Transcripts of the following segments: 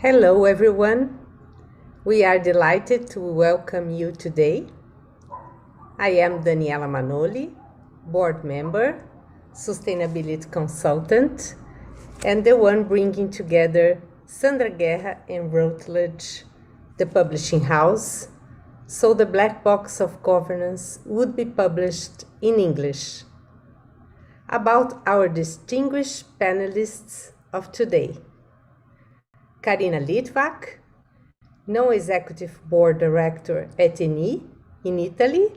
Hello, everyone. We are delighted to welcome you today. I am Daniela Manoli, board member, sustainability consultant, and the one bringing together Sandra Guerra and Routledge, the publishing house, so the Black Box of Governance would be published in English. About our distinguished panelists of today. Karina Litvak, non-executive board director at ENI in Italy,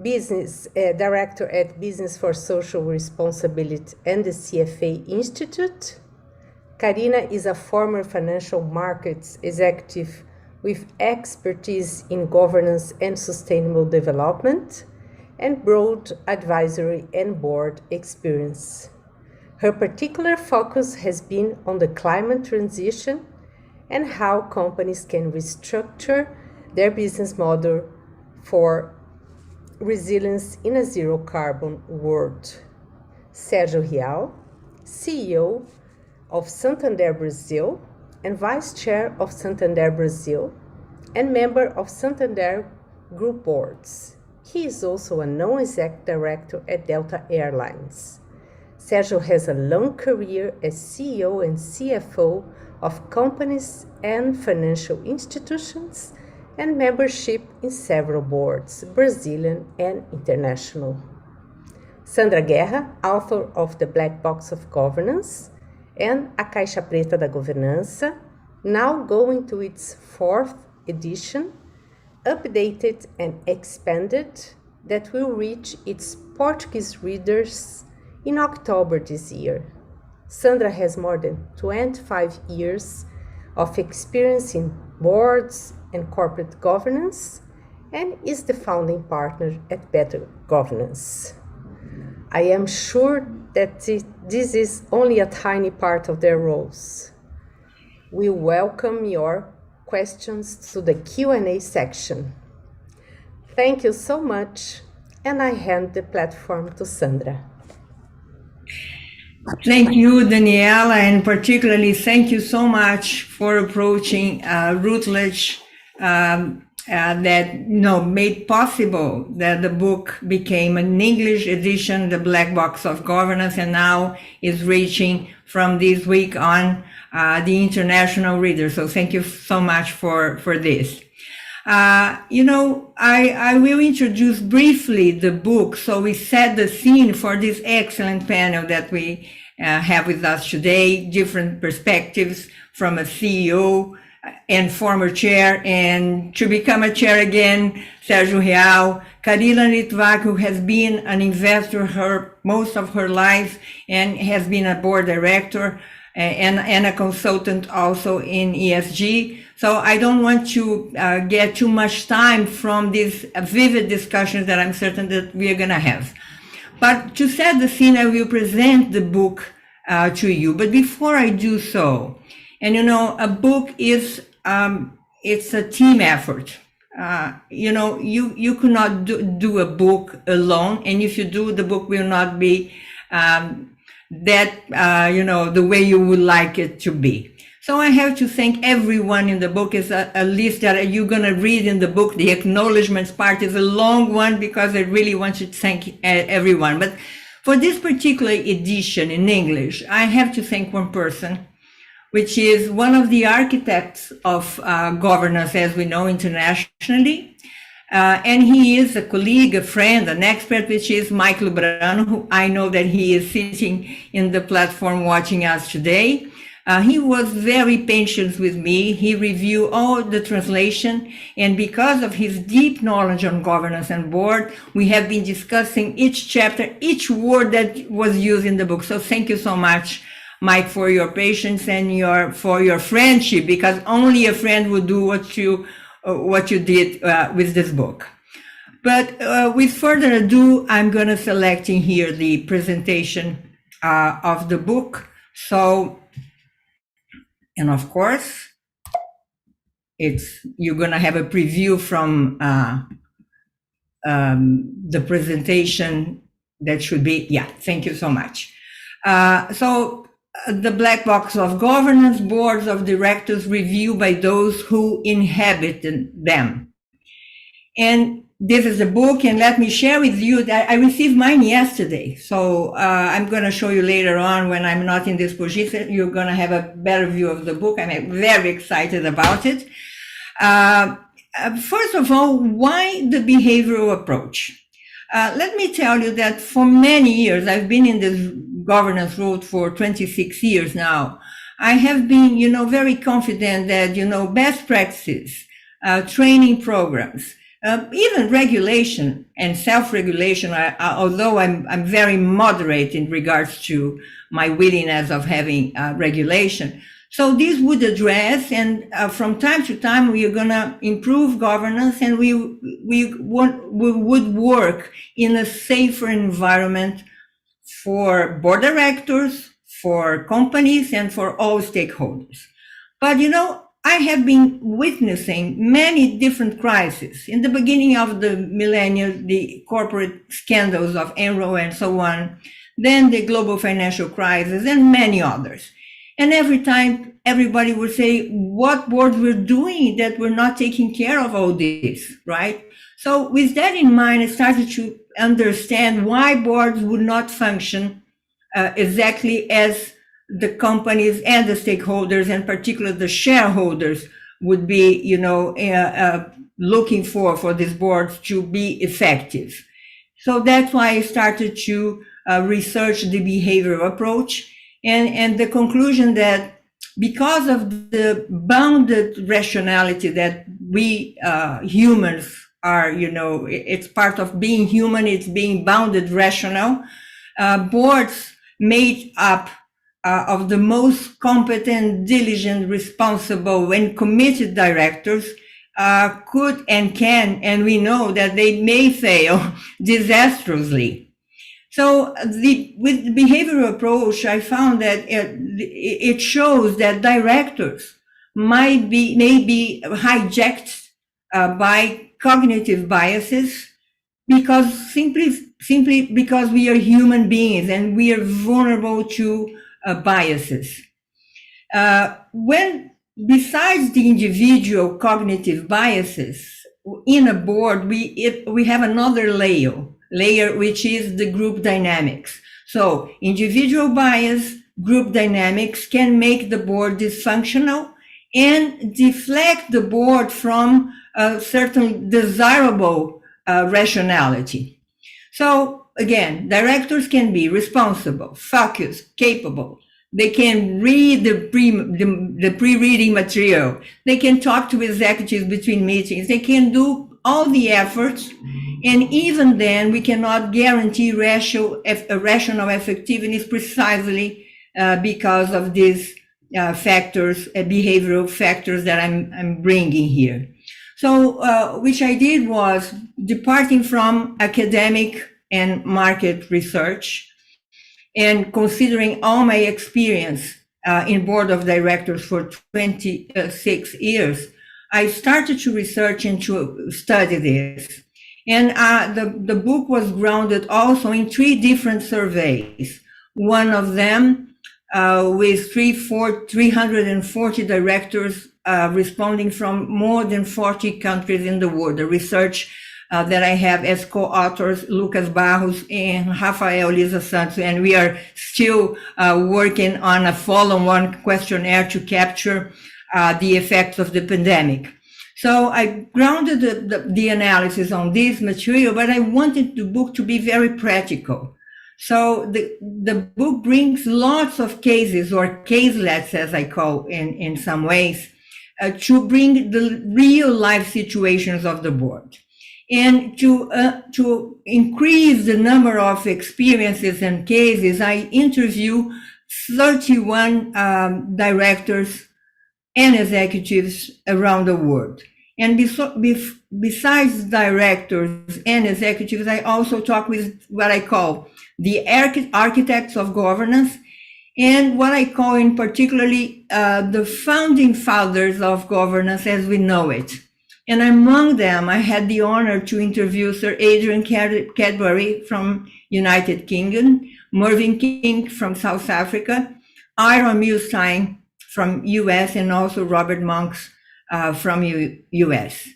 business director at Business for Social Responsibility and the CFA Institute. Karina is a former financial markets executive with expertise in governance and sustainable development and broad advisory and board experience. Her particular focus has been on the climate transition and how companies can restructure their business model for resilience in a zero-carbon world. Sérgio Rial, CEO of Santander Brazil and Vice Chair of Santander Brazil and member of Santander Group Boards. He is also a non-exec director at Delta Airlines. Sérgio has a long career as CEO and CFO of companies and financial institutions and membership in several boards, Brazilian and international. Sandra Guerra, author of The Black Box of Governance and A Caixa Preta da Governança, now going to its 4th edition, updated and expanded, that will reach its Portuguese readers in October this year. Sandra has more than 25 years of experience in boards and corporate governance and is the founding partner at Better Governance. I am sure that this is only a tiny part of their roles. We welcome your questions to the Q&A section. Thank you so much, and I hand the platform to Sandra. Thank you, Daniela, and particularly thank you so much for approaching Routledge that made possible that the book became an English edition, The Black Box of Governance, and now is reaching from this week on the international reader. So thank you so much for this. I will introduce briefly the book, so we set the scene for this excellent panel that we have with us today, different perspectives from a CEO and former chair, and to become a chair again, Sérgio Rial, Karina Litvak, who has been an investor most of her life and has been a board director and a consultant also in ESG. So I don't want to get too much time from these vivid discussions that I'm certain that we are going to have. But to set the scene, I will present the book to you. But before I do so, and a book is, it's a team effort. You cannot do a book alone. And if you do, the book will not be the way you would like it to be. So I have to thank everyone in the book. Is a list that you're going to read in the book. The acknowledgements part is a long one because I really want to thank everyone. But for this particular edition in English, I have to thank one person, which is one of the architects of governance, as we know, internationally. And he is a colleague, a friend, an expert, which is Michael Brano, who I know that he is sitting in the platform watching us today. He was very patient with me. He reviewed all the translation, and because of his deep knowledge on governance and board, we have been discussing each chapter, each word that was used in the book. So thank you so much, Mike, for your patience and for your friendship, because only a friend would do what you did with this book. But with further ado, I'm going to select in here the presentation of the book. So. And of course, you're going to have a preview from the presentation that should be, thank you so much. So the black box of governance, boards of directors reviewed by those who inhabited them. And this is a book, and let me share with you that I received mine yesterday. So I'm going to show you later on when I'm not in this position. You're going to have a better view of the book. I'm very excited about it. First of all, why the behavioral approach? Let me tell you that for many years, I've been in this governance road for 26 years now. I have been, very confident that, best practices, training programs, even regulation and self-regulation, although I'm very moderate in regards to my willingness of having regulation. So this would address, and from time to time, we are going to improve governance, and we would work in a safer environment for board directors, for companies, and for all stakeholders. But, I have been witnessing many different crises. In the beginning of the millennium, the corporate scandals of Enron and so on, then the global financial crisis, and many others. And every time everybody would say what boards were doing that were not taking care of all this, right? So with that in mind, I started to understand why boards would not function exactly as the companies and the stakeholders, and particularly the shareholders, would be, looking for these boards to be effective. So that's why I started to research the behavioral approach. And the conclusion that because of the bounded rationality that we humans are, it's part of being human, it's being bounded rational, boards made up of the most competent, diligent, responsible, and committed directors could and can, and we know that they may fail disastrously. So with the behavioral approach, I found that it shows that directors may be hijacked by cognitive biases because simply because we are human beings and we are vulnerable to biases. When besides the individual cognitive biases in a board, we have another layer which is the group dynamics. So individual bias, group dynamics can make the board dysfunctional and deflect the board from a certain desirable rationality. So again, directors can be responsible, focused, capable. They can read the pre-reading material. They can talk to executives between meetings. They can do all the efforts, and even then, we cannot guarantee rational effectiveness precisely because of these factors, behavioral factors that I'm bringing here. So, which I did was departing from academic and market research, and considering all my experience in board of directors for 26 years, I started to research and to study this. And the book was grounded also in 3 different surveys. One of them with 340 directors responding from more than 40 countries in the world. The research that I have as co-authors, Lucas Barros and Rafael Lisa Santos, and we are still working on a follow-on questionnaire to capture the effects of the pandemic. So I grounded the analysis on this material, but I wanted the book to be very practical. So the book brings lots of cases, or caselets as I call in some ways, to bring the real life situations of the board. And to increase the number of experiences and cases, I interview 31 directors and executives around the world. And besides directors and executives, I also talk with what I call the architects of governance, and what I call in particularly the founding fathers of governance as we know it. And among them, I had the honor to interview Sir Adrian Cadbury from United Kingdom, Mervyn King from South Africa, Ira Milstein from US, and also Robert Monks from US.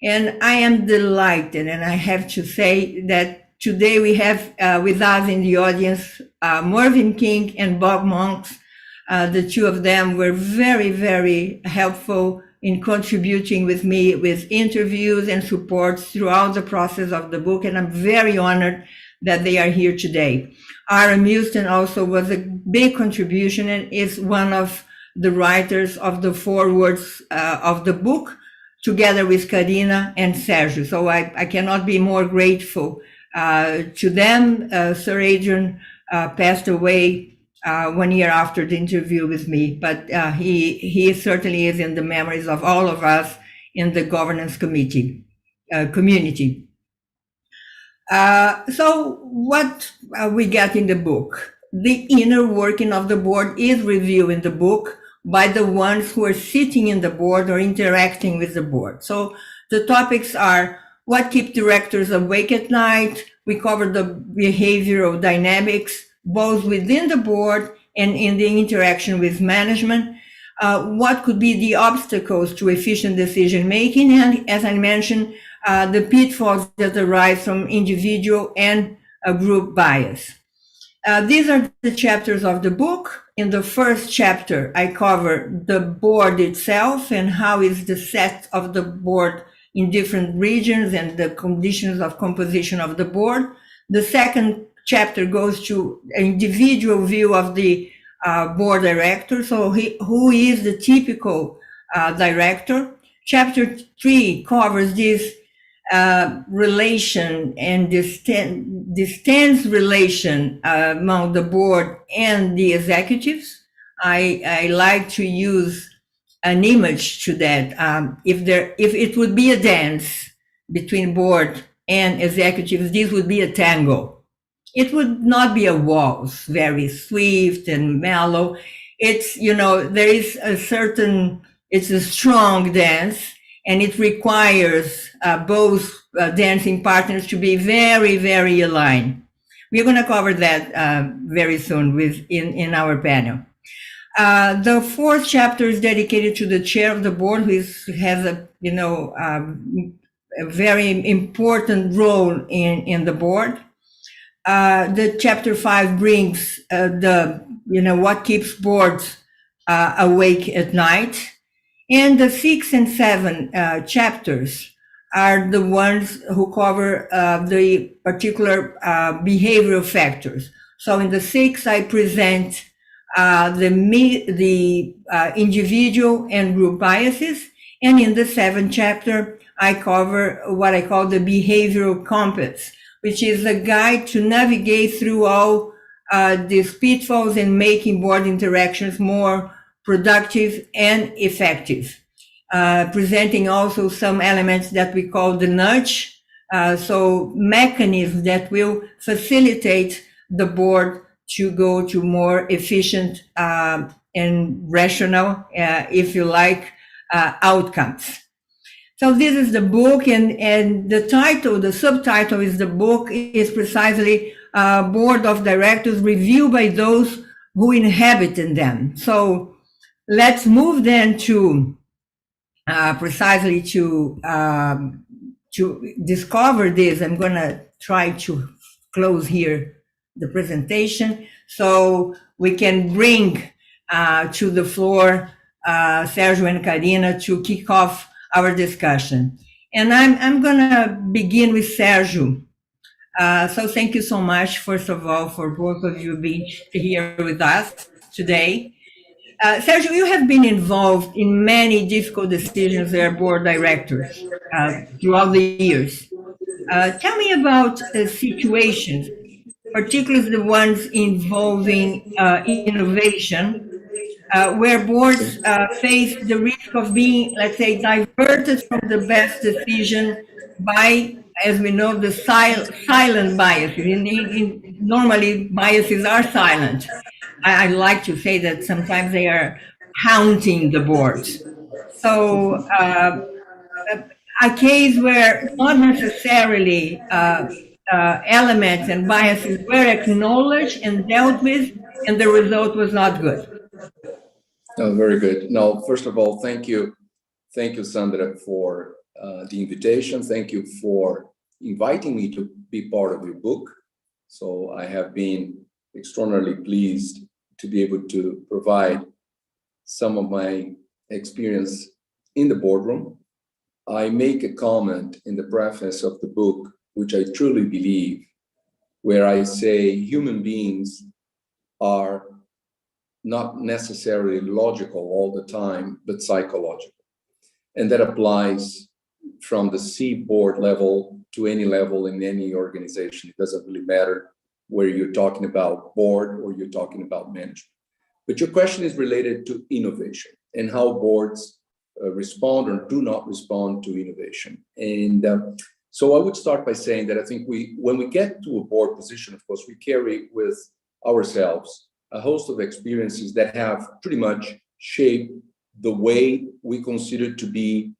And I am delighted, and I have to say that today we have with us in the audience Mervyn King and Bob Monks. The two of them were very, very helpful in contributing with me with interviews and support throughout the process of the book, and I'm very honored that they are here today. Ira Milstein also was a big contribution and is one of the writers of the forewords of the book, together with Karina and Sergio. So I cannot be more grateful to them. Sir Adrian passed away 1 year after the interview with me, but he certainly is in the memories of all of us in the governance committee community. So what we get in the book? The inner working of the board is reviewed in the book by the ones who are sitting in the board or interacting with the board. So the topics are what keeps directors awake at night. We cover the behavioral dynamics, both within the board and in the interaction with management. What could be the obstacles to efficient decision making? And as I mentioned, the pitfalls that arise from individual and group bias. These are the chapters of the book. In the first chapter, I cover the board itself and how is the set of the board in different regions and the conditions of composition of the board. The second chapter goes to an individual view of the board director. So who is the typical director? Chapter 3 covers this relation and this tense relation among the board and the executives. I like to use an image to that. If it would be a dance between board and executives, this would be a tango. It would not be a waltz, very swift and mellow. It's, there is it's a strong dance, and it requires both dancing partners to be very, very aligned. We're going to cover that very soon in our panel. The fourth chapter is dedicated to the chair of the board, who has a very important role in the board. The chapter 5 brings what keeps boards awake at night. And the 6 and 7 chapters are the ones who cover the particular behavioral factors. So in the 6, I present the individual and group biases. And in the 7th chapter, I cover what I call the behavioral compass, which is a guide to navigate through all these pitfalls and making board interactions more productive and effective, presenting also some elements that we call the nudge, so mechanisms that will facilitate the board to go to more efficient and rational, if you like, outcomes. So this is the book, and the title, the subtitle is the book is precisely Board of Directors reviewed by those who inhabit in them. So let's move then to precisely to discover this. I'm going to try to close here the presentation so we can bring to the floor Sergio and Karina to kick off our discussion. And I'm going to begin with Sergio. So thank you so much, first of all, for both of you being here with us today. Sergio, you have been involved in many difficult decisions as board directors throughout the years. Tell me about situations, particularly the ones involving innovation, where boards face the risk of being, let's say, diverted from the best decision by, as we know, the silent biases. Normally, biases are silent. I like to say that sometimes they are haunting the boards. So a case where not necessarily elements and biases were acknowledged and dealt with, and the result was not good. Oh, very good. No, first of all, thank you. Thank you, Sandra, for the invitation. Thank you for inviting me to be part of your book. So I have been extraordinarily pleased to be able to provide some of my experience in the boardroom. I make a comment in the preface of the book, which I truly believe, where I say human beings are not necessarily logical all the time, but psychological. And that applies from the C board level to any level in any organization. It doesn't really matter where you're talking about board or you're talking about management. But your question is related to innovation and how boards respond or do not respond to innovation. And so I would start by saying that I think when we get to a board position, of course, we carry with ourselves a host of experiences that have pretty much shaped the way we consider to be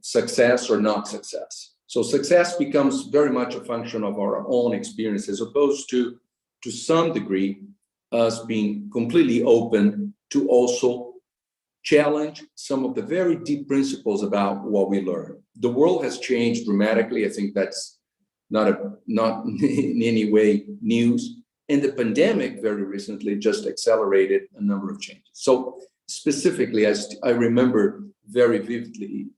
success or not success. So success becomes very much a function of our own experience, as opposed to some degree, us being completely open to also challenge some of the very deep principles about what we learn. The world has changed dramatically. I think that's not in any way news. And the pandemic very recently just accelerated a number of changes. So specifically, I remember very vividly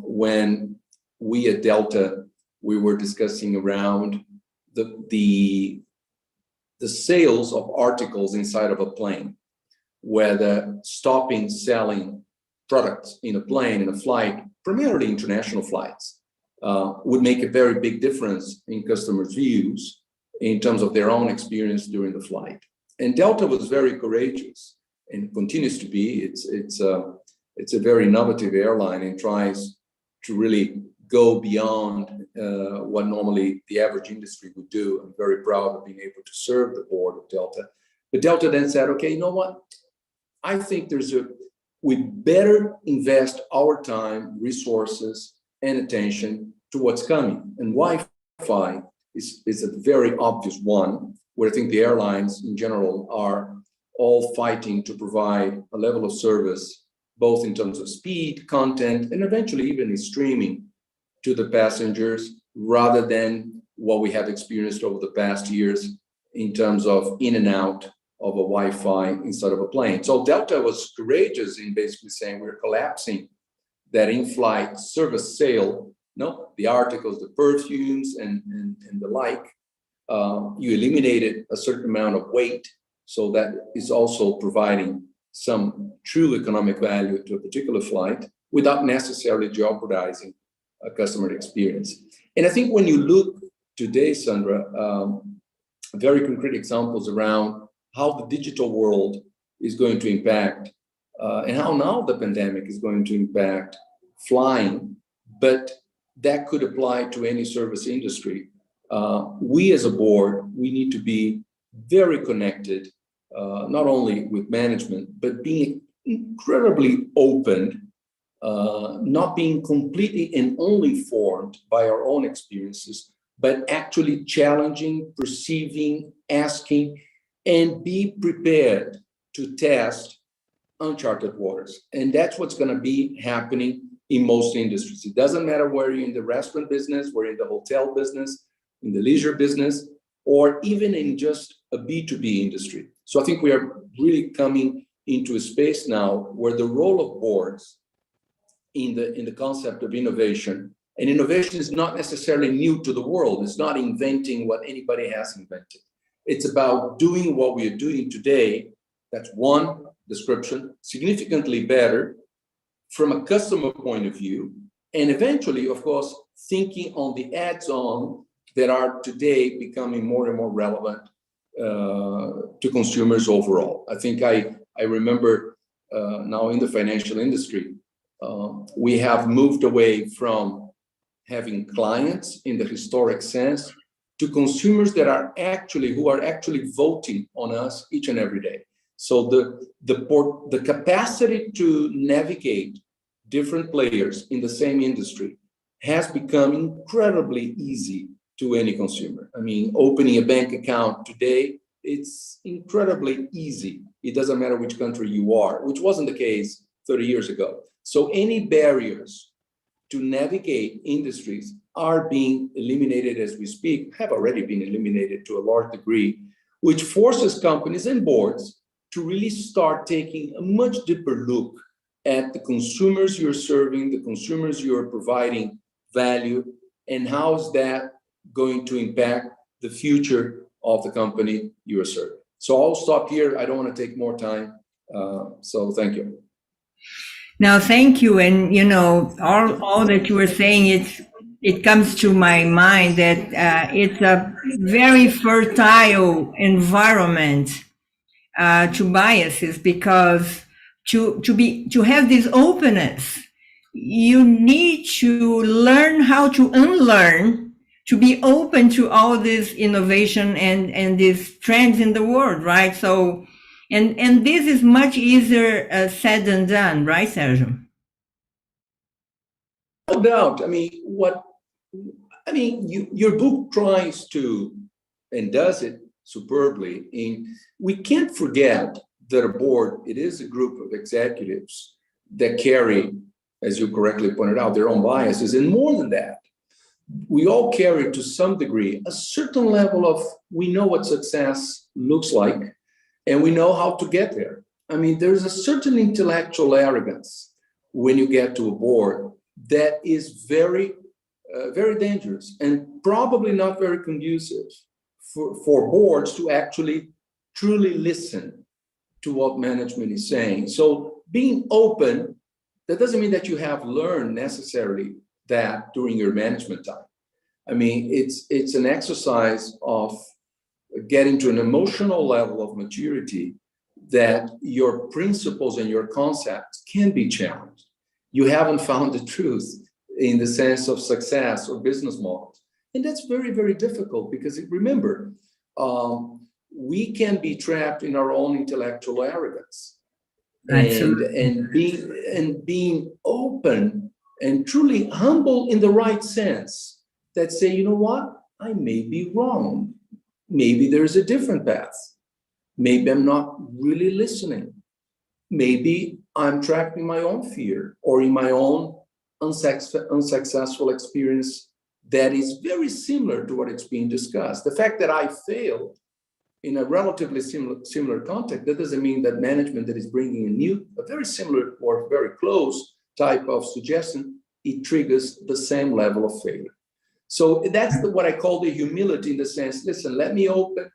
when we at Delta, we were discussing around the sales of articles inside of a plane, whether stopping selling products in a plane, in a flight, primarily international flights, would make a very big difference in customers' views in terms of their own experience during the flight. And Delta was very courageous and continues to be. It's a very innovative airline and tries to really go beyond what normally the average industry would do. I'm very proud of being able to serve the board of Delta. But Delta then said, okay, you know what? I think we better invest our time, resources, and attention to what's coming. And Wi-Fi is a very obvious one, where I think the airlines in general are all fighting to provide a level of service, both in terms of speed, content, and eventually even in streaming to the passengers, rather than what we have experienced over the past years in terms of in and out of a Wi-Fi inside of a plane. So Delta was courageous in basically saying we're collapsing that in-flight service sale, the articles, the perfumes, and the like. You eliminated a certain amount of weight, so that is also providing some true economic value to a particular flight without necessarily jeopardizing a customer experience. And I think when you look today, Sandra, very concrete examples around how the digital world is going to impact and how now the pandemic is going to impact flying, but that could apply to any service industry. We as a board, we need to be very connected, not only with management, but being incredibly open, not being completely and only formed by our own experiences, but actually challenging, perceiving, asking, and be prepared to test uncharted waters. And that's what's going to be happening in most industries. It doesn't matter where you're in the restaurant business, where you're in the hotel business, in the leisure business, or even in just a B2B industry. So I think we are really coming into a space now where the role of boards in the concept of innovation, and innovation is not necessarily new to the world. It's not inventing what anybody has invented. It's about doing what we are doing today. That's one description, significantly better from a customer point of view, and eventually, of course, thinking on the add-on that are today becoming more and more relevant to consumers overall. I think I remember now in the financial industry, we have moved away from having clients in the historic sense to consumers that are who are actually voting on us each and every day. So the capacity to navigate different players in the same industry has become incredibly easy to any consumer. I mean, opening a bank account today it's incredibly easy. It doesn't matter which country you are, which wasn't the case 30 years ago. So any barriers to navigate industries are being eliminated as we speak, have already been eliminated to a large degree, which forces companies and boards to really start taking a much deeper look at the consumers you're serving, the consumers you're providing value, and how is that going to impact the future of the company you are serving. So I'll stop here. I don't want to take more time. So thank you. Now, thank you. And, you know, all that you were saying, it comes to my mind that it's a very fertile environment to biases, because to have this openness, you need to learn how to unlearn, to be open to all this innovation and these trends in the world, right? So, and this is much easier said than done, right, Sergio? No doubt. Your book tries to, and does it superbly. We can't forget that a board, it is a group of executives that carry, as you correctly pointed out, their own biases. And more than that, we all carry to some degree a certain level of, we know what success looks like, and we know how to get there. There's a certain intellectual arrogance when you get to a board that is very, very dangerous and probably not very conducive for boards to actually truly listen to what management is saying. So being open, that doesn't mean that you have learned necessarily that during your management time. It's an exercise of getting to an emotional level of maturity that your principles and your concepts can be challenged. You haven't found the truth in the sense of success or business models. And that's very, very difficult because remember, we can be trapped in our own intellectual arrogance. And being open and truly humble in the right sense that say, you know what, I may be wrong. Maybe there's a different path. Maybe I'm not really listening. Maybe I'm trapped in my own fear or in my own unsuccessful experience that is very similar to what it's being discussed. The fact that I failed in a relatively similar context, that doesn't mean that management that is bringing a very similar or very close type of suggestion, it triggers the same level of failure. So that's what I call the humility, in the sense, listen, let me open.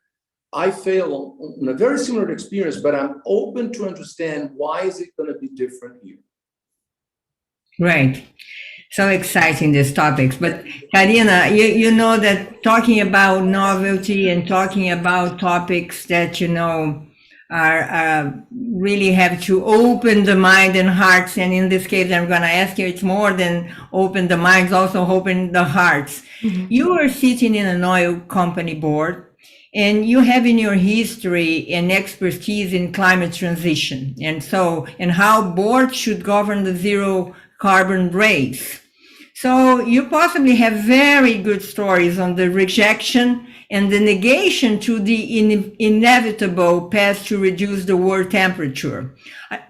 I fail on a very similar experience, but I'm open to understand why is it going to be different here. Right. So exciting, these topics. But Karina, you know that talking about novelty and talking about topics that, you know, are really have to open the mind and hearts. And in this case, I'm going to ask you, it's more than open the minds, also open the hearts. Mm-hmm. You are sitting in an oil company board, and you have in your history and expertise in climate transition, and how boards should govern the zero carbon race. So you possibly have very good stories on the rejection and the negation to the inevitable path to reduce the world temperature.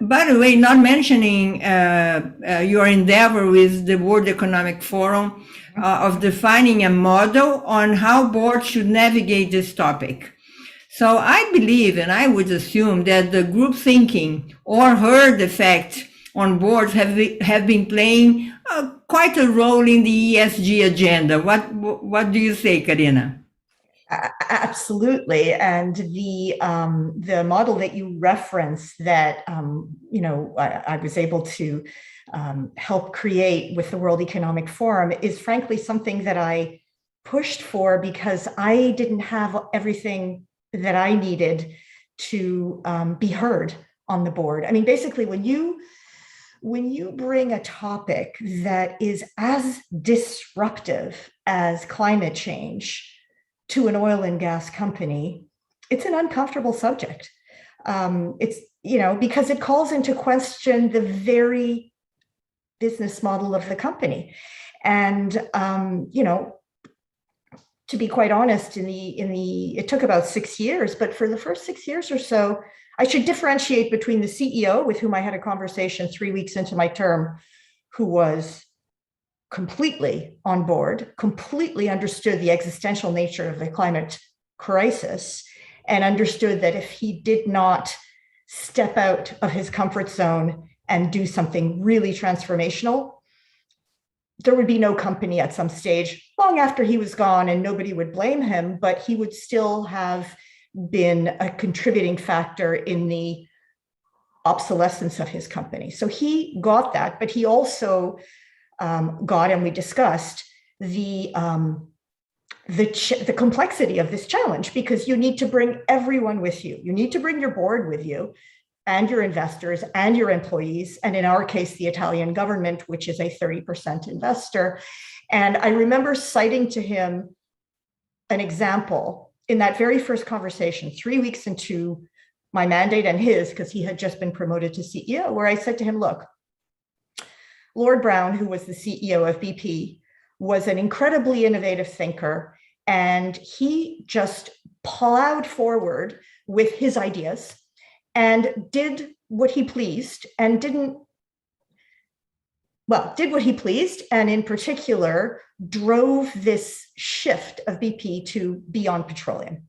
By the way, not mentioning your endeavor with the World Economic Forum of defining a model on how boards should navigate this topic. So I believe, and I would assume, that the group thinking or herd effect on boards have been playing quite a role in the ESG agenda. What do you say, Karina? Absolutely, and the model that you referenced that I was able to help create with the World Economic Forum is frankly something that I pushed for because I didn't have everything that I needed to be heard on the board. I mean, basically, when you bring a topic that is as disruptive as climate change to an oil and gas company, it's an uncomfortable subject. It's, because it calls into question the very business model of the company. And, to be quite honest, it took about 6 years, but for the first 6 years or so, I should differentiate between the CEO with whom I had a conversation 3 weeks into my term, who was completely on board, completely understood the existential nature of the climate crisis, and understood that if he did not step out of his comfort zone and do something really transformational, there would be no company at some stage long after he was gone, and nobody would blame him, but he would still have been a contributing factor in the obsolescence of his company. So he got that, but he also got, and we discussed, the complexity of this challenge, because you need to bring everyone with you. You need to bring your board with you, and your investors and your employees, and in our case, the Italian government, which is a 30% investor. And I remember citing to him an example in that very first conversation, 3 weeks into my mandate and his, because he had just been promoted to CEO, where I said to him, look, Lord Brown, who was the CEO of BP, was an incredibly innovative thinker, and he just plowed forward with his ideas and did what he pleased, and did what he pleased, and in particular, drove this shift of BP to beyond petroleum.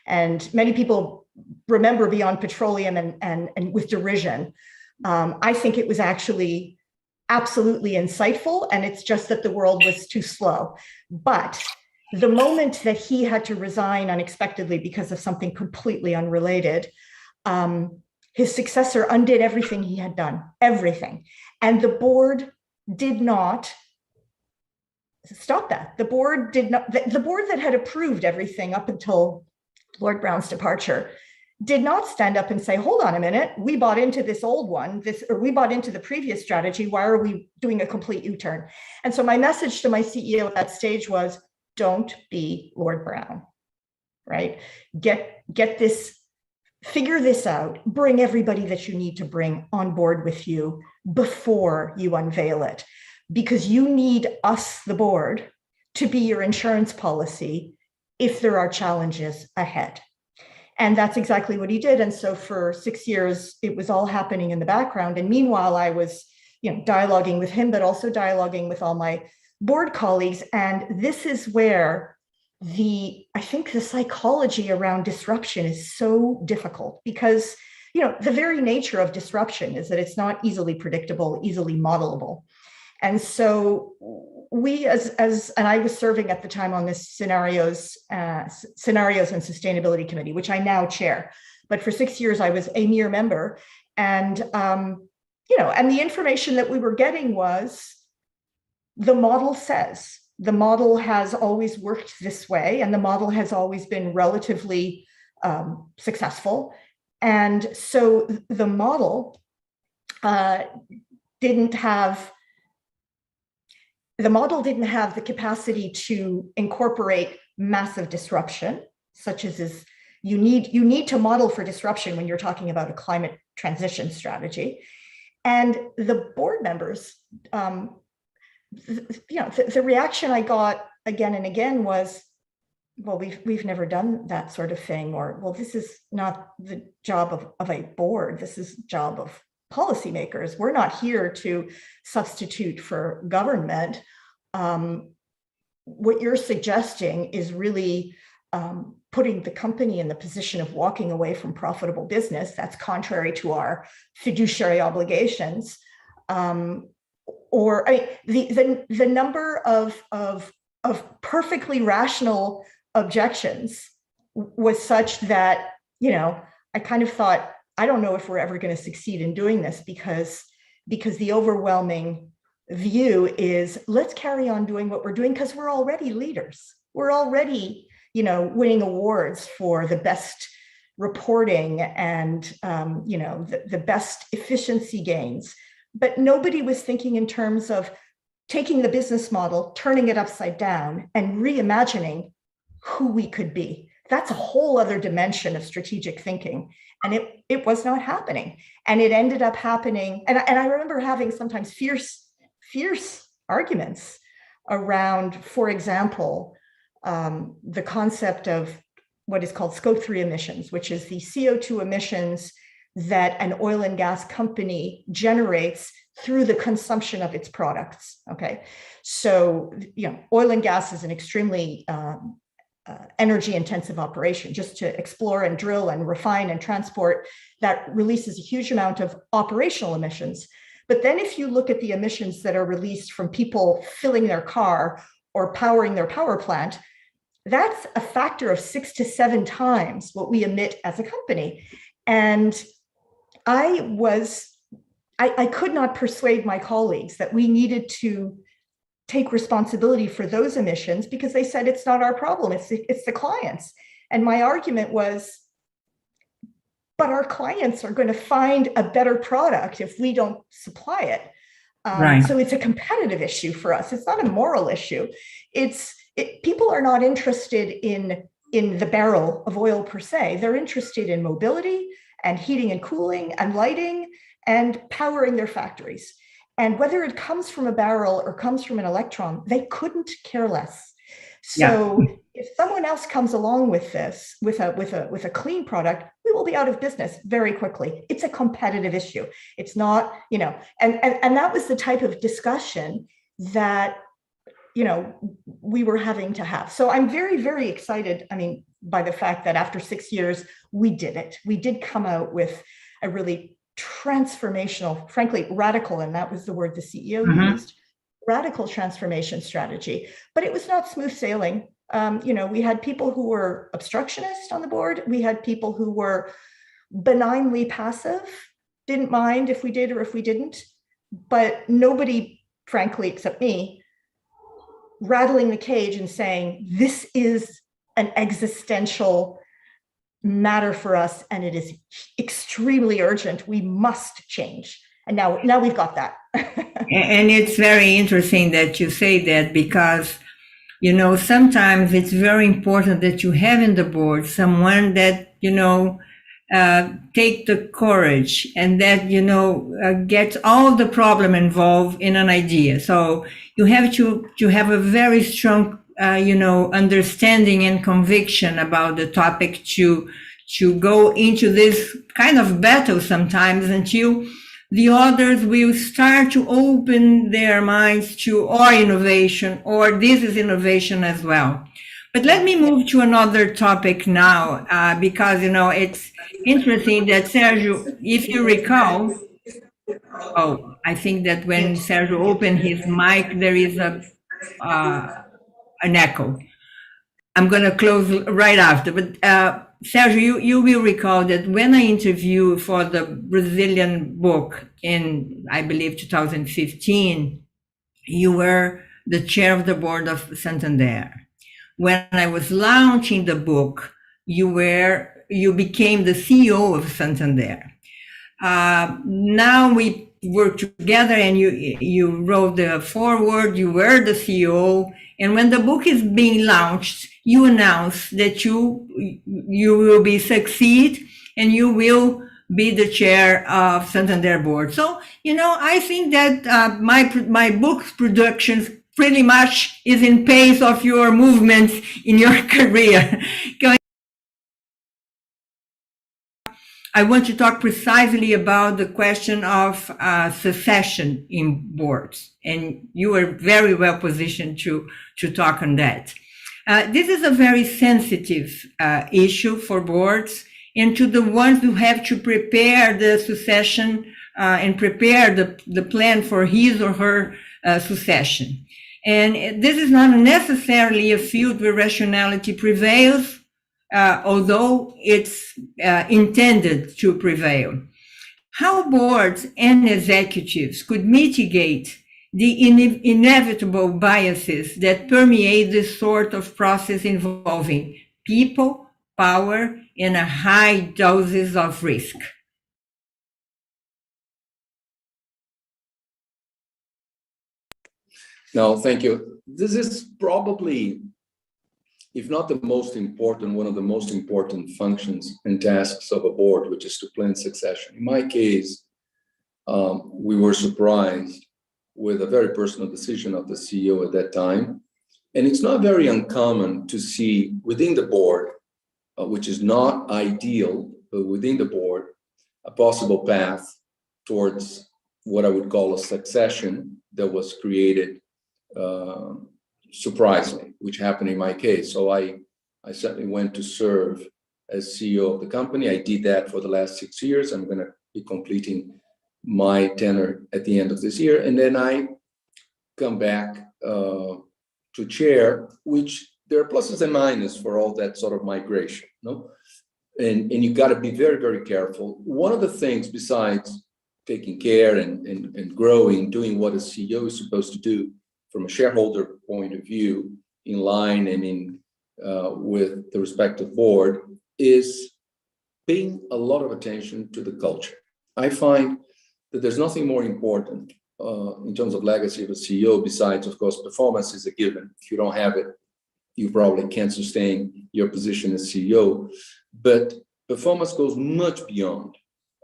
And many people remember beyond petroleum and with derision. I think it was actually absolutely insightful, and it's just that the world was too slow. But the moment that he had to resign unexpectedly because of something completely unrelated, his successor undid everything he had done, everything. And the board did not stop that. The board that had approved everything up until Lord Brown's departure did not stand up and say, hold on a minute, we bought into this old one, or we bought into the previous strategy, why are we doing a complete U-turn? And so my message to my CEO at that stage was, don't be Lord Brown, right? Get this, figure this out, bring everybody that you need to bring on board with you before you unveil it, because you need us, the board, to be your insurance policy if there are challenges ahead. And that's exactly what he did. And so for 6 years, it was all happening in the background. And meanwhile, I was, dialoguing with him, but also dialoguing with all my board colleagues. And this is where I think the psychology around disruption is so difficult, because, the very nature of disruption is that it's not easily predictable, easily modelable. And so we, and I was serving at the time on this scenarios and sustainability committee, which I now chair. But for 6 years, I was a mere member. And, and the information that we were getting was, the model has always worked this way, and the model has always been relatively successful. And so the model didn't have the capacity to incorporate massive disruption, such as you need to model for disruption when you're talking about a climate transition strategy. And the board members, the reaction I got again and again was, well, we've never done that sort of thing, or, well, this is not the job of a board. This is the job of policymakers. We're not here to substitute for government. What you're suggesting is really putting the company in the position of walking away from profitable business. That's contrary to our fiduciary obligations. The number of perfectly rational objections was such that, I kind of thought, I don't know if we're ever going to succeed in doing this, because the overwhelming view is, let's carry on doing what we're doing, because we're already leaders. We're already, winning awards for the best reporting and, the best efficiency gains. But nobody was thinking in terms of taking the business model, turning it upside down, and reimagining who we could be. That's a whole other dimension of strategic thinking. And it was not happening. And it ended up happening. And I remember having sometimes fierce arguments around, for example, the concept of what is called Scope 3 emissions, which is the CO2 emissions that an oil and gas company generates through the consumption of its products. Okay, so oil and gas is an extremely energy intensive operation. Just to explore and drill and refine and transport, that releases a huge amount of operational emissions. But then if you look at the emissions that are released from people filling their car or powering their power plant, that's a factor of 6 to 7 times what we emit as a company. And I could not persuade my colleagues that we needed to take responsibility for those emissions, because they said it's not our problem, it's the clients. And my argument was, but our clients are going to find a better product if we don't supply it. Right. So it's a competitive issue for us. It's not a moral issue. People are not interested in the barrel of oil per se. They're interested in mobility and heating and cooling and lighting and powering their factories. And whether it comes from a barrel or comes from an electron, they couldn't care less. So if someone else comes along with this, with a clean product, we will be out of business very quickly. It's a competitive issue. It's not, and that was the type of discussion that, we were having to have. So I'm very, very excited, by the fact that after 6 years, we did it. We did come out with a really transformational, frankly, radical, and that was the word the CEO used, radical transformation strategy. But it was not smooth sailing. We had people who were obstructionist on the board. We had people who were benignly passive, didn't mind if we did or if we didn't. But nobody, frankly, except me, rattling the cage and saying, this is an existential matter for us, and it is extremely urgent. We must change. And now we've got that. And it's very interesting that you say that, because, sometimes it's very important that you have in the board someone that, take the courage and that, gets all the problem involved in an idea. So you have to have a very strong understanding and conviction about the topic to go into this kind of battle sometimes until the others will start to open their minds to or innovation, or this is innovation as well. But let me move to another topic now, because, it's interesting that Sergio, if you recall, I think that when Sergio opened his mic, there is an echo. I'm going to close right after. But Sergio, you will recall that when I interviewed for the Brazilian book in, I believe, 2015, you were the chair of the board of Santander. When I was launching the book, you became the CEO of Santander. Now we work together, and you wrote the foreword, you were the CEO, and when the book is being launched, you announce that you will succeed and you will be the chair of Santander board. So, I think that my book's productions pretty much is in pace of your movements in your career. I want to talk precisely about the question of succession in boards, and you are very well positioned to talk on that. This is a very sensitive issue for boards, and to the ones who have to prepare the succession and prepare the plan for his or her succession. And this is not necessarily a field where rationality prevails, although it's intended to prevail. How boards and executives could mitigate the inevitable biases that permeate this sort of process involving people, power, and a high doses of risk? No, thank you. This is probably, if not the most important, one of the most important functions and tasks of a board, which is to plan succession. In my case, we were surprised with a very personal decision of the CEO at that time And it's not very uncommon to see within the board, which is not ideal, but within the board, a possible path towards what I would call a succession that was created surprisingly, which happened in my case. So I certainly went to serve as CEO of the company. I did that for the last 6 years. I'm going to be completing my tenure at the end of this year. And then I come back to chair, which there are pluses and minuses for all that sort of migration, no? And you got to be very, very careful. One of the things besides taking care and growing, doing what a CEO is supposed to do from a shareholder point of view, in line and in with the respective board, is paying a lot of attention to the culture. I find that there's nothing more important in terms of legacy of a CEO besides, of course, performance is a given. If you don't have it, you probably can't sustain your position as CEO. But performance goes much beyond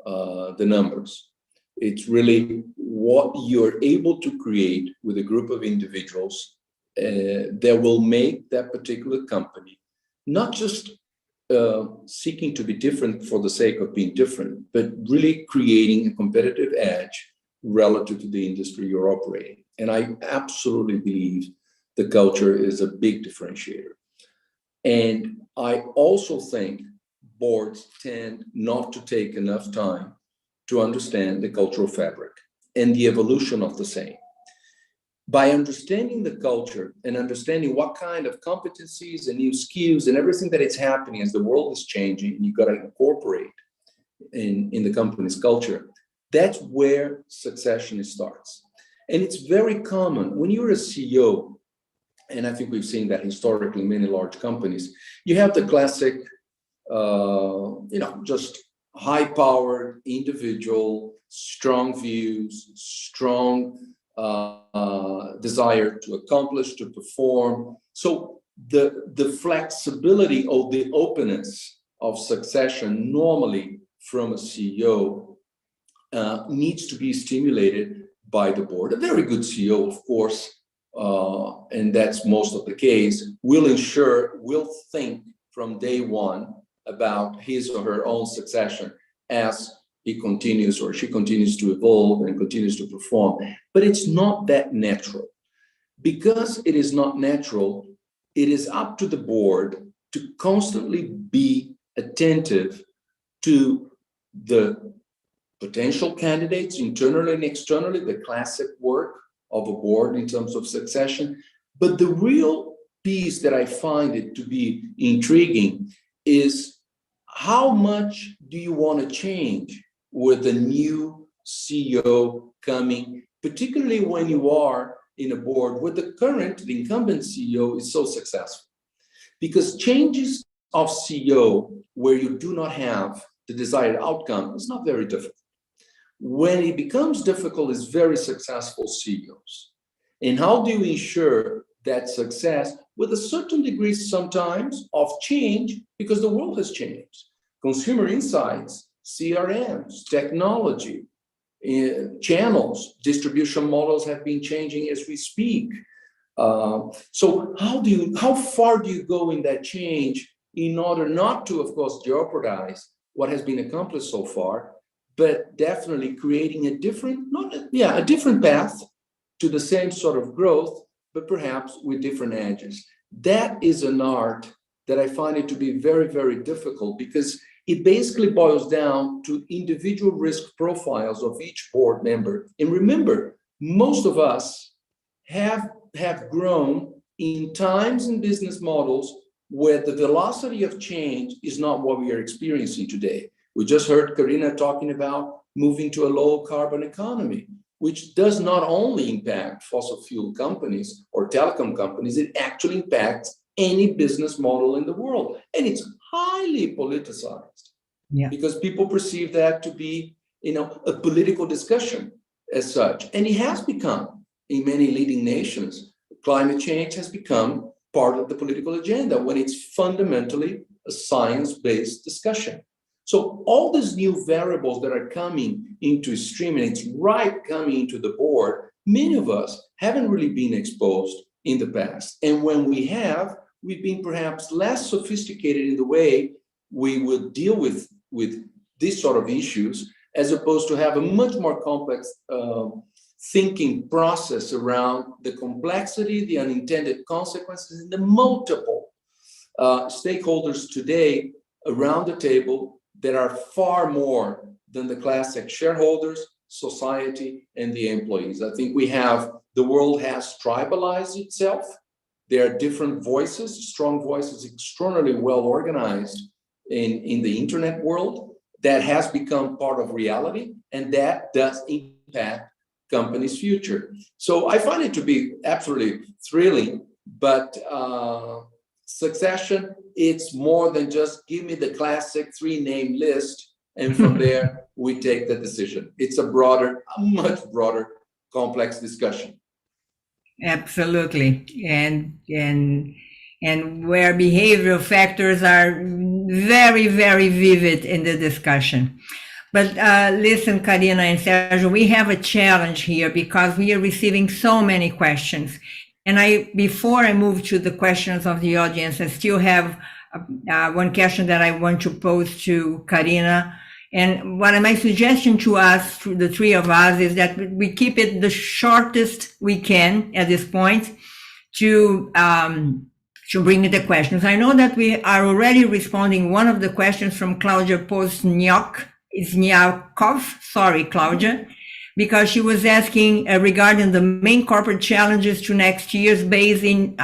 the numbers. It's really what you're able to create with a group of individuals that will make that particular company not just seeking to be different for the sake of being different, but really creating a competitive edge relative to the industry you're operating. And I absolutely believe the culture is a big differentiator. And I also think boards tend not to take enough time to understand the cultural fabric and the evolution of the same. By understanding the culture and understanding what kind of competencies and new skills and everything that is happening as the world is changing, and you've got to incorporate in the company's culture, that's where succession starts. And it's very common when you're a CEO, and I think we've seen that historically in many large companies, you have the classic, just high-powered individual, strong views, strong desire to accomplish, to perform. So the flexibility or the openness of succession normally from a CEO needs to be stimulated by the board. A very good CEO, of course, and that's most of the case, will think from day one about his or her own succession as he continues or she continues to evolve and continues to perform. But it's not that natural. Because it is not natural, it is up to the board to constantly be attentive to the potential candidates internally and externally, the classic work of a board in terms of succession. But the real piece that I find it to be intriguing is how much do you want to change with the new CEO coming, particularly when you are in a board where the incumbent CEO is so successful. Because changes of CEO where you do not have the desired outcome is not very difficult. When it becomes difficult is very successful CEOs. And how do you ensure that success with a certain degree sometimes of change, because the world has changed. Consumer insights, CRMs, technology, channels, distribution models have been changing as we speak. So how far do you go in that change in order not to, of course, jeopardize what has been accomplished so far, but definitely creating a different path to the same sort of growth, but perhaps with different edges. That is an art that I find it to be very, very difficult because it basically boils down to individual risk profiles of each board member. And remember, most of us have grown in times and business models where the velocity of change is not what we are experiencing today. We just heard Karina talking about moving to a low carbon economy, which does not only impact fossil fuel companies or telecom companies, it actually impacts any business model in the world. And it's highly politicized because people perceive that to be, a political discussion as such. And it has become, in many leading nations, climate change has become part of the political agenda when it's fundamentally a science-based discussion. So all these new variables that are coming into stream, and it's right coming into the board, many of us haven't really been exposed in the past. And when we have, we've been perhaps less sophisticated in the way we would deal with these sort of issues, as opposed to have a much more complex thinking process around the complexity, the unintended consequences, and the multiple stakeholders today around the table that are far more than the classic shareholders, society, and the employees. I think the world has tribalized itself. There are different voices, strong voices, extraordinarily well organized in the internet world that has become part of reality, and that does impact companies' future. So I find it to be absolutely thrilling, but succession, it's more than just give me the classic 3-name list, and from there we take the decision. It's a much broader, complex discussion. Absolutely, and where behavioral factors are very, very vivid in the discussion. But listen, Karina and Sergio, we have a challenge here because we are receiving so many questions. And before I move to the questions of the audience, I still have one question that I want to pose to Karina. And what my suggestion to us, to the three of us, is that we keep it the shortest we can at this point to bring the questions. I know that we are already responding one of the questions from Claudia Pozniakov. Sorry, Claudia, because she was asking regarding the main corporate challenges to next year's based in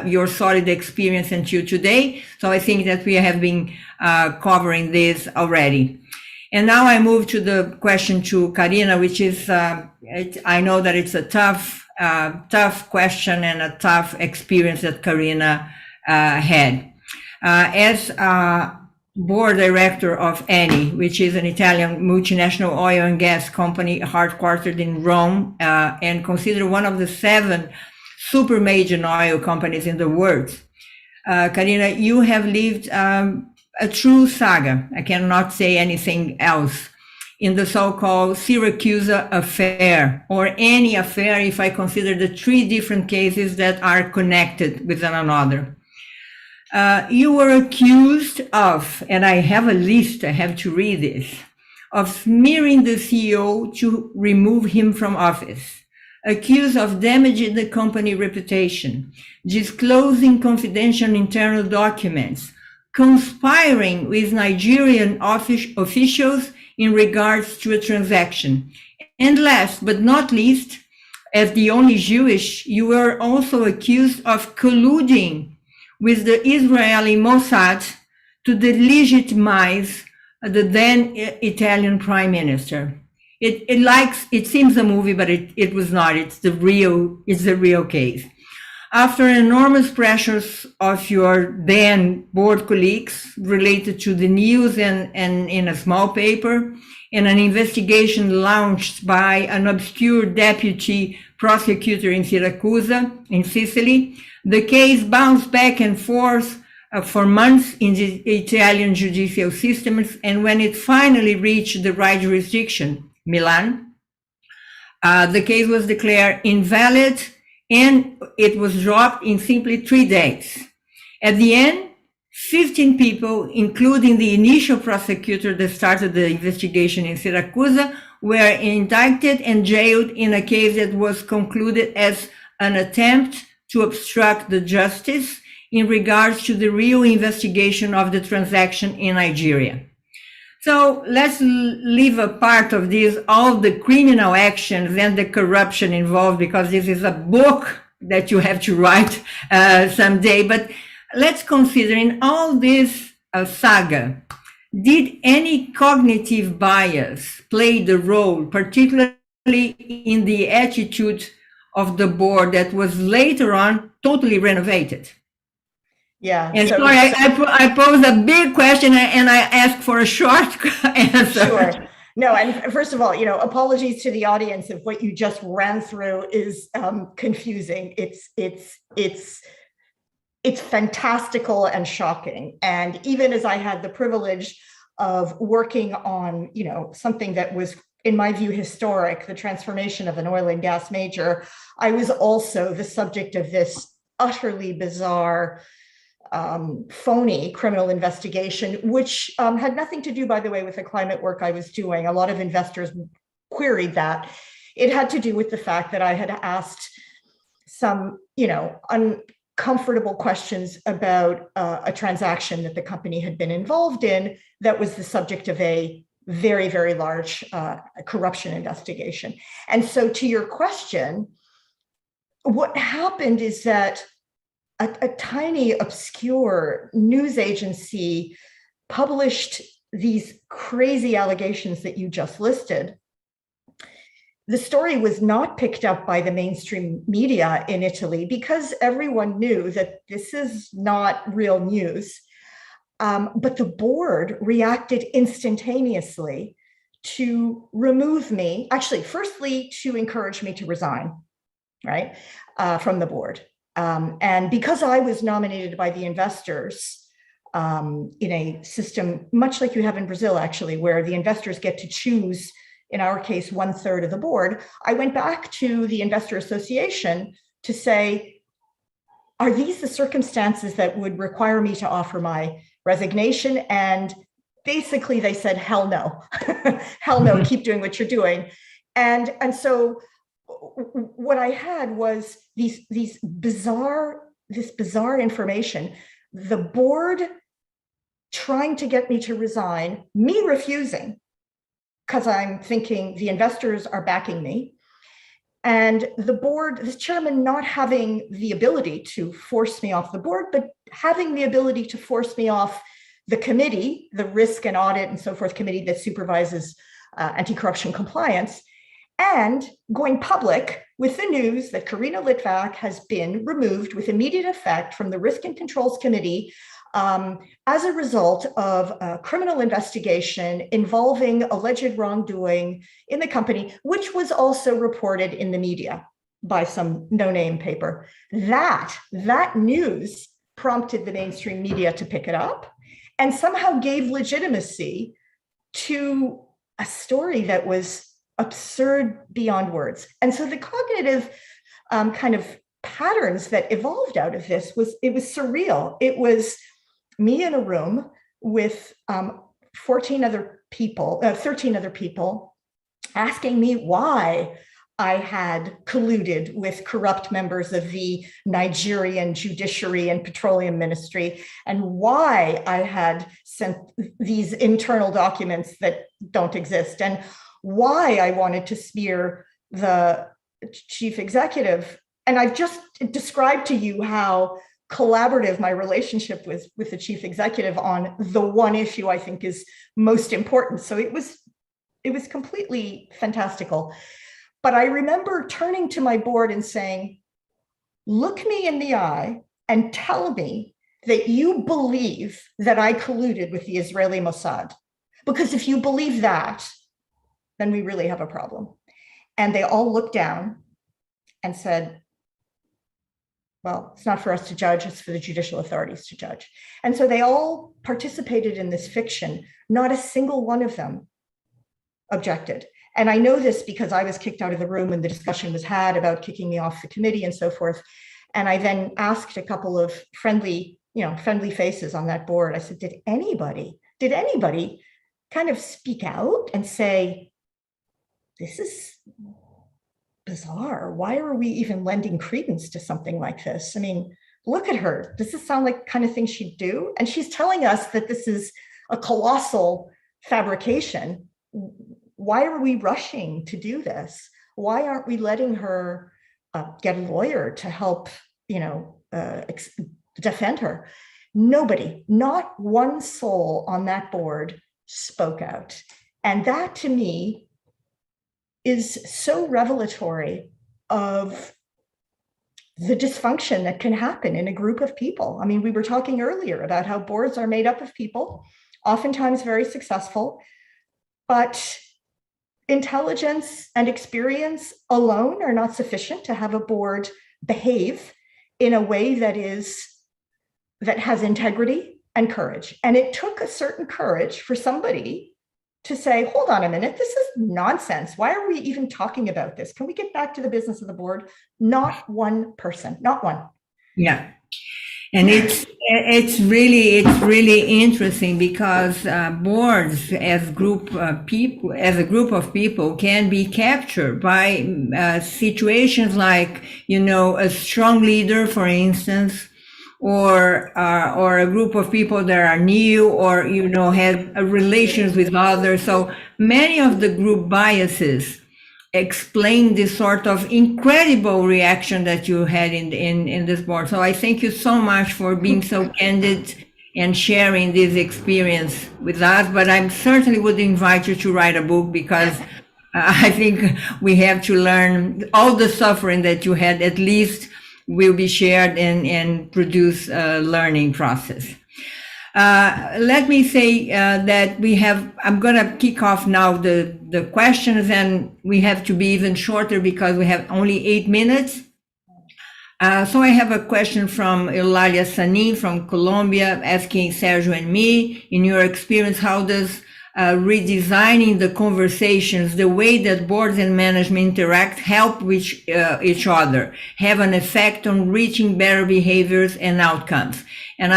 your solid experience until today. So I think that we have been covering this already. And now I move to the question to Karina, which is, I know that it's a tough question and a tough experience that Karina had. As board director of Eni, which is an Italian multinational oil and gas company headquartered in Rome, and considered one of the 7 super major oil companies in the world. Karina, you have lived a true saga, I cannot say anything else, in the so-called Syracuse affair, or any affair if I consider the 3 different cases that are connected with one another. You were accused of, and I have a list, I have to read this, of smearing the CEO to remove him from office, accused of damaging the company reputation, disclosing confidential internal documents, conspiring with Nigerian officials in regards to a transaction. And last but not least, as the only Jewish, you were also accused of colluding with the Israeli Mossad to delegitimize the then Italian prime minister. It seems a movie, but it was not. It's the real case. After enormous pressures of your then board colleagues related to the news and in a small paper, and an investigation launched by an obscure deputy prosecutor in Syracuse, in Sicily, the case bounced back and forth for months in the Italian judicial systems, and when it finally reached the right jurisdiction, Milan, the case was declared invalid and it was dropped in simply 3 days. At the end, 15 people, including the initial prosecutor that started the investigation in Syracuse, were indicted and jailed in a case that was concluded as an attempt to obstruct the justice in regards to the real investigation of the transaction in Nigeria. So let's leave a part of this, all the criminal actions and the corruption involved, because this is a book that you have to write someday. But let's consider in all this saga, did any cognitive bias play the role, particularly in the attitude of the board that was later on totally renovated? Yeah. And sorry, I pose a big question and I ask for a short answer. Sure. No, and first of all, apologies to the audience if what you just ran through is confusing. It's fantastical and shocking. And even as I had the privilege of working on, something that was in my view, historic, the transformation of an oil and gas major, I was also the subject of this utterly bizarre, phony criminal investigation, which had nothing to do, by the way, with the climate work I was doing. A lot of investors queried that. It had to do with the fact that I had asked some, uncomfortable questions about a transaction that the company had been involved in that was the subject of a very, very large corruption investigation. And so to your question, what happened is that a tiny, obscure news agency published these crazy allegations that you just listed. The story was not picked up by the mainstream media in Italy because everyone knew that this is not real news. But the board reacted instantaneously to remove me, actually, firstly, to encourage me to resign, right, from the board. And because I was nominated by the investors in a system, much like you have in Brazil, actually, where the investors get to choose, in our case, 1/3 of the board, I went back to the Investor Association to say, are these the circumstances that would require me to offer my resignation? And basically they said, hell no, hell no, keep doing what you're doing. And so what I had was this bizarre information, the board trying to get me to resign, me refusing, because I'm thinking the investors are backing me, and the board, the chairman not having the ability to force me off the board, but having the ability to force me off the committee, the risk and audit and so forth committee that supervises anti-corruption compliance, and going public with the news that Karina Litvak has been removed with immediate effect from the Risk and Controls Committee as a result of a criminal investigation involving alleged wrongdoing in the company, which was also reported in the media by some no-name paper. That news prompted the mainstream media to pick it up and somehow gave legitimacy to a story that was absurd beyond words. And so the cognitive kind of patterns that evolved out of this it was surreal. It was me in a room with 13 other people asking me why I had colluded with corrupt members of the Nigerian judiciary and petroleum ministry, and why I had sent these internal documents that don't exist, and why I wanted to smear the chief executive. And I've just described to you how collaborative my relationship was with the chief executive on the one issue I think is most important. So it was completely fantastical. But I remember turning to my board and saying, look me in the eye and tell me that you believe that I colluded with the Israeli Mossad. Because if you believe that, then we really have a problem. And they all looked down and said, well, it's not for us to judge, it's for the judicial authorities to judge. And so they all participated in this fiction. Not a single one of them objected. And I know this because I was kicked out of the room when the discussion was had about kicking me off the committee and so forth. And I then asked a couple of friendly faces on that board. I said, did anybody kind of speak out and say, this is bizarre. Why are we even lending credence to something like this? I mean, look at her. Does this sound like the kind of thing she'd do? And she's telling us that this is a colossal fabrication. Why are we rushing to do this? Why aren't we letting her get a lawyer to help, defend her? Nobody, not one soul on that board spoke out. And that to me is so revelatory of the dysfunction that can happen in a group of people. I mean, we were talking earlier about how boards are made up of people, oftentimes very successful, but intelligence and experience alone are not sufficient to have a board behave in a way that has integrity and courage. And it took a certain courage for somebody to say, hold on a minute, this is nonsense. Why are we even talking about this? Can we get back to the business of the board? Not one person, not one. Yeah. And it's really interesting because boards as a group of people can be captured by situations like, you know, a strong leader, for instance, or a group of people that are new or, you know, have relations with others. So many of the group biases explain this sort of incredible reaction that you had in this board. So I thank you so much for being so candid and sharing this experience with us. But I certainly would invite you to write a book because I think we have to learn all the suffering that you had, at least will be shared and produce a learning process. Let me say that I'm going to kick off now the questions, and we have to be even shorter because we have only 8 minutes. So I have a question from Eulalia Sanin from Colombia asking Sergio and me, in your experience, how does redesigning the conversations, the way that boards and management interact, help with each other, have an effect on reaching better behaviors and outcomes? And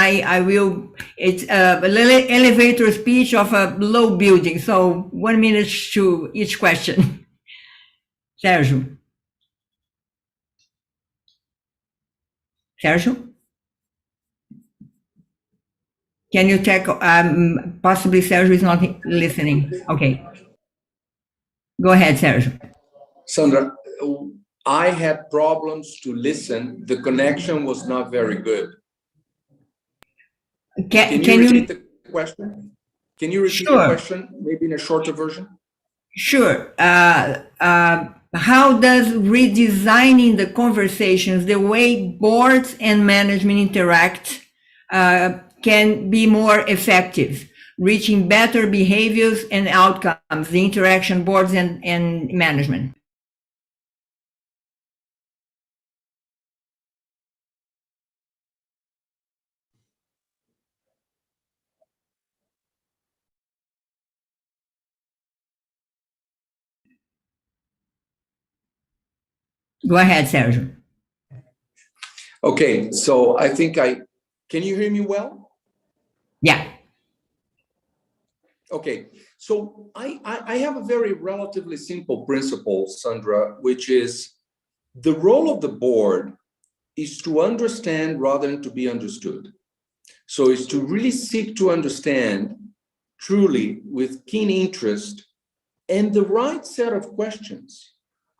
it's an elevator speech of a low building. So 1 minute to each question. Sergio? Can you check? Possibly Sergio is not listening. Okay. Go ahead, Sergio. Sandra, I had problems to listen. The connection was not very good. Can you repeat the question? Can you repeat the question, maybe in a shorter version? Sure. How does redesigning the conversations, the way boards and management interact, can be more effective, reaching better behaviors and outcomes, the interaction boards and management? Go ahead, Sergio. Okay, so I think can you hear me well? Yeah. Okay, so I have a very relatively simple principle, Sandra, which is the role of the board is to understand rather than to be understood. So it's to really seek to understand truly with keen interest and the right set of questions.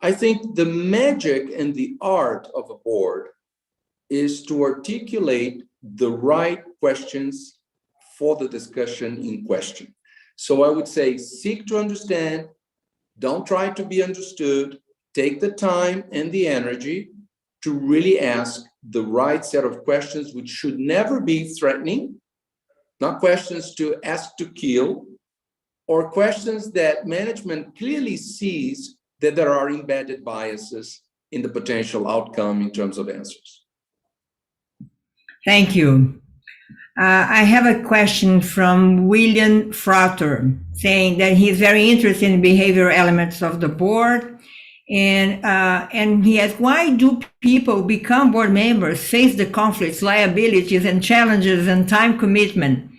I think the magic and the art of a board is to articulate the right questions for the discussion in question. So I would say, seek to understand, don't try to be understood, take the time and the energy to really ask the right set of questions, which should never be threatening, not questions to ask to kill, or questions that management clearly sees that there are embedded biases in the potential outcome in terms of answers. Thank you. I have a question from William Frater saying that he's very interested in behavioral elements of the board. And he asks, why do people become board members, face the conflicts, liabilities, and challenges and time commitment?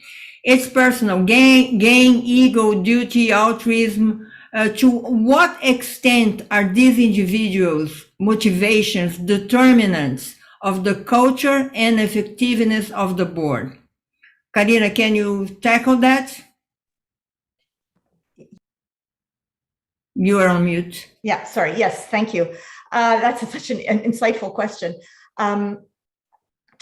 It's personal gain, ego, duty, altruism. To what extent are these individuals' motivations determinants of the culture and effectiveness of the board? Karina, can you tackle that? You are on mute. Yeah, sorry. Yes, thank you. That's such an insightful question.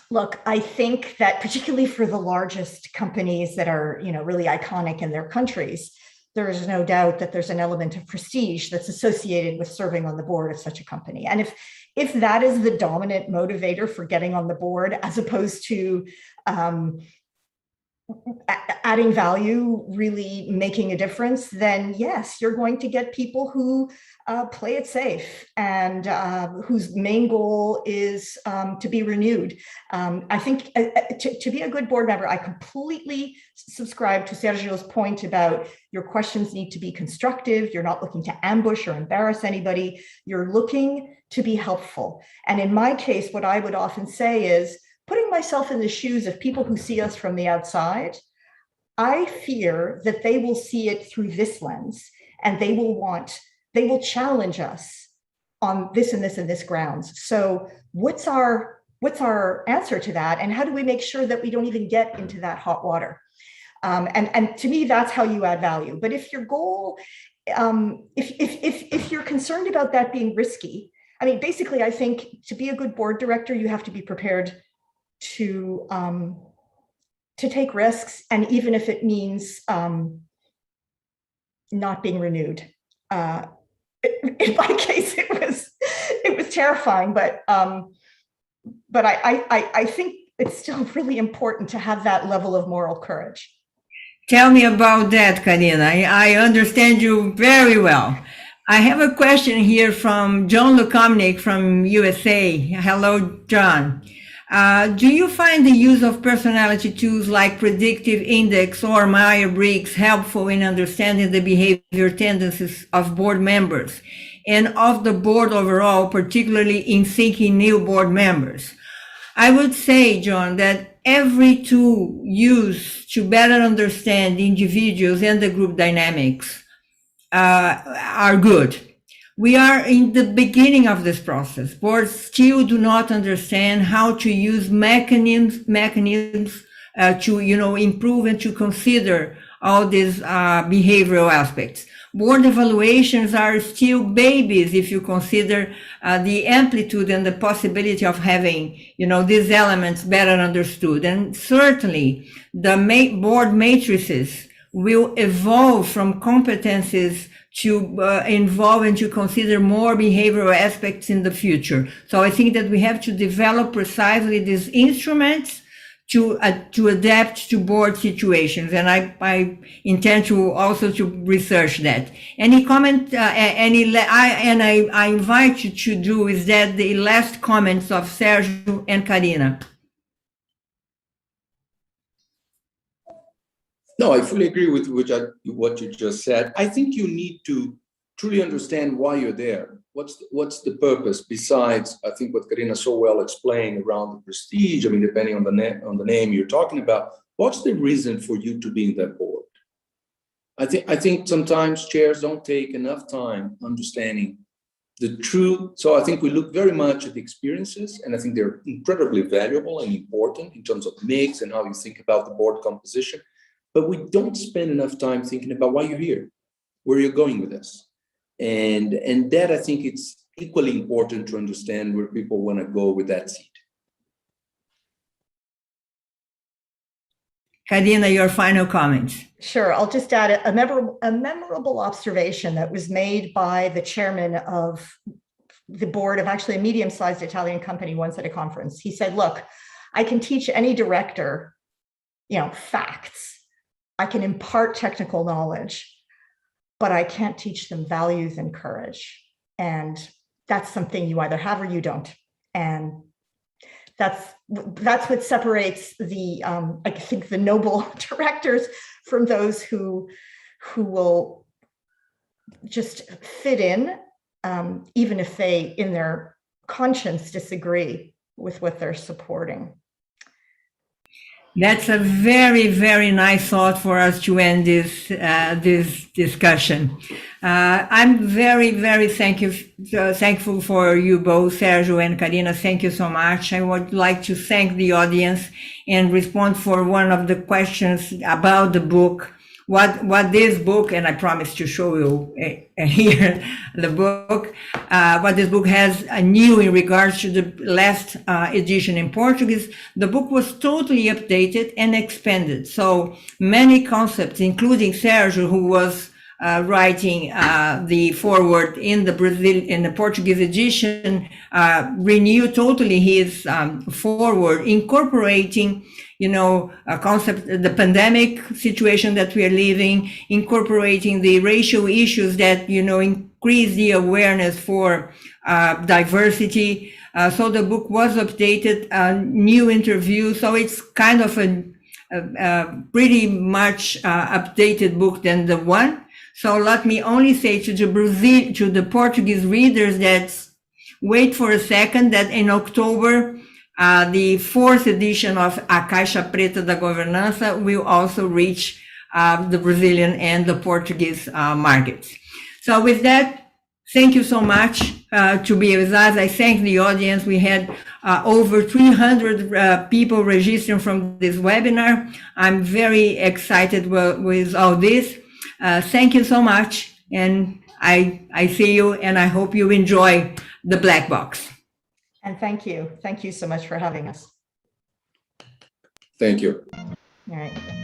Look, I think that particularly for the largest companies that are, really iconic in their countries, there is no doubt that there's an element of prestige that's associated with serving on the board of such a company. And if that is the dominant motivator for getting on the board, as opposed to adding value, really making a difference, then yes, you're going to get people who play it safe and whose main goal is to be renewed. I think to be a good board member, I completely subscribe to Sergio's point about your questions need to be constructive. You're not looking to ambush or embarrass anybody. You're looking to be helpful. And in my case, what I would often say is, putting myself in the shoes of people who see us from the outside, I fear that they will see it through this lens, and they will challenge us on this and this and this grounds. So what's our answer to that? And how do we make sure that we don't even get into that hot water? And to me, that's how you add value. But if your goal, if you're concerned about that being risky, I mean, basically, I think to be a good board director, you have to be prepared to take risks, and even if it means not being renewed. In my case, it was terrifying, but I think it's still really important to have that level of moral courage. Tell me about that, Karina. I understand you very well. I have a question here from John Lukomnik from USA. Hello, John. Do you find the use of personality tools like predictive index or Myers-Briggs helpful in understanding the behavior tendencies of board members and of the board overall, particularly in seeking new board members? I would say, John, that every tool used to better understand individuals and the group dynamics are good. We are in the beginning of this process. Boards still do not understand how to use mechanisms to, improve and to consider all these behavioral aspects. Board evaluations are still babies if you consider the amplitude and the possibility of having, these elements better understood. And certainly the board matrices will evolve from competencies to involve and to consider more behavioral aspects in the future. So I think that we have to develop precisely these instruments to adapt to board situations. And I intend to also to research that. Any comment, I invite you to do is that the last comments of Sergio and Karina. No, I fully agree with what you just said. I think you need to truly understand why you're there. What's the purpose besides, I think, what Karina so well explained around the prestige. I mean, depending on the name you're talking about, what's the reason for you to be in that board? I think sometimes chairs don't take enough time understanding the truth. So I think we look very much at the experiences, and I think they're incredibly valuable and important in terms of mix and how you think about the board composition. But we don't spend enough time thinking about why you're here, where you're going with this. And that, I think, it's equally important to understand where people want to go with that seat. Karina, your final comments. Sure, I'll just add a memorable observation that was made by the chairman of the board of actually a medium-sized Italian company once at a conference. He said, look, I can teach any director, facts. I can impart technical knowledge, but I can't teach them values and courage. And that's something you either have or you don't. And that's what separates I think the noble directors from those who will just fit in, even if they, in their conscience, disagree with what they're supporting. That's a very, very nice thought for us to end this discussion. I'm very, very thankful for you both, Sergio and Karina. Thank you so much. I would like to thank the audience and respond for one of the questions about the book. What this book, and I promise to show you here the book, what this book has new in regards to the last edition in Portuguese. The book was totally updated and expanded. So many concepts, including Sergio, who was writing the foreword in the Portuguese edition, renewed totally his foreword, incorporating a concept, the pandemic situation that we are living, incorporating the racial issues that, increase the awareness for diversity. So the book was updated, new interviews. So it's kind of a pretty much updated book than the one. So let me only say to the Portuguese readers that wait for a second, that in October, the 4th edition of A Caixa Preta da Governança will also reach the Brazilian and the Portuguese markets. So with that, thank you so much to be with us. I thank the audience. We had over 300 people registering from this webinar. I'm very excited with all this. Thank you so much. And I see you, and I hope you enjoy the Black Box. And thank you. Thank you so much for having us. Thank you. All right.